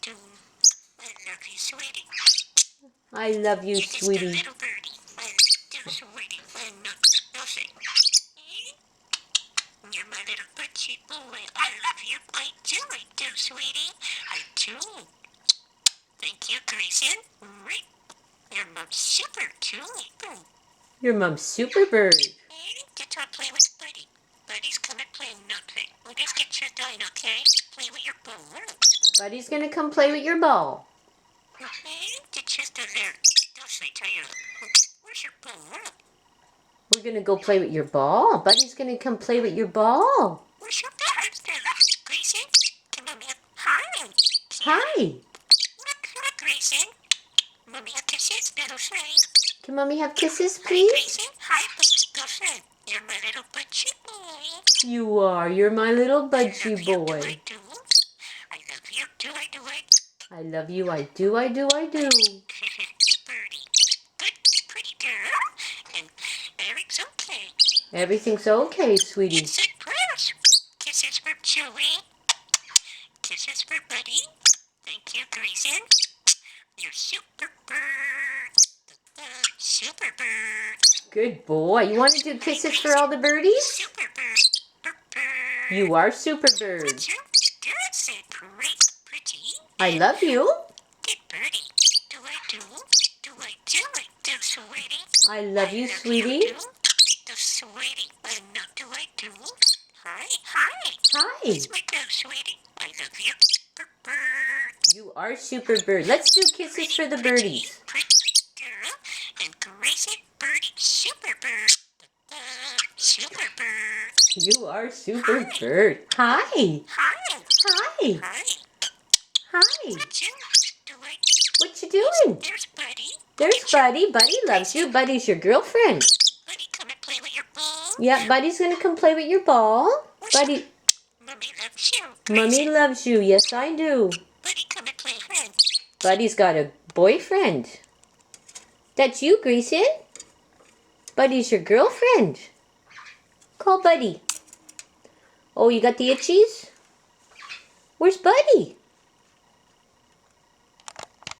do. I love you, sweetie. I love you, You're just a sweetie. little birdie. I do, sweetie. I know nothing. You're my little budgie boy. I love you. I do, sweetie. I do. Thank you, Grayson. Right. Your mom's super too. Your mom's Superbird. Get to play with Buddy. Buddy's gonna play nothing. We'll just get your gun, okay? Play with your ball. Buddy's gonna come play with your ball. Get just in there. Don't say to you. Where's your ball? We're gonna go play with your ball. Buddy's gonna come play with your ball. Where's your ball? Grayson? Come on, man. Hi. Hi. Look, Grayson. Mommy, have kisses. Little friend. Can Mommy have kisses, Hi, please? Grayson. Hi, little friend. You're my little budgie boy. You are. You're my little budgie boy. I love you. Do I do it? I love you. I do. I do. I do. Birdie. Good, pretty girl. And Eric's okay. Everything's okay, sweetie. It's a press. Kisses for Joey. Kisses for Buddy. Thank you, Grayson. You're Superbird. Superbird. Good boy. You want to do kisses for all the birdies? Superbird. Bird. You are Superbird. That's so pretty. I love you. Good birdie. Do I do? Do I do? I do, sweetie. I love you, sweetie. Do, sweetie. I know. Do I do? Hi. Hi. Hi. It's my girl, sweetie. I love you. Bird. You are Superbird. Let's do kisses for the birdies. Pretty girl. And Grayson, Birdie, Superbird. Superbird. You are Superbird. Hi. Hi. Hi. Hi. Hi. What you doing? There's Buddy. There's Buddy. Buddy loves you. Buddy's your girlfriend. Buddy, come and play with your ball. Yeah, Buddy's gonna come play with your ball. Buddy. Mommy loves you. Mommy loves you. Yes, I do. Buddy, come and play friend. Buddy's got a boyfriend. That's you, Grayson. Buddy's your girlfriend. Call Buddy. Oh, you got the itchies? Where's Buddy?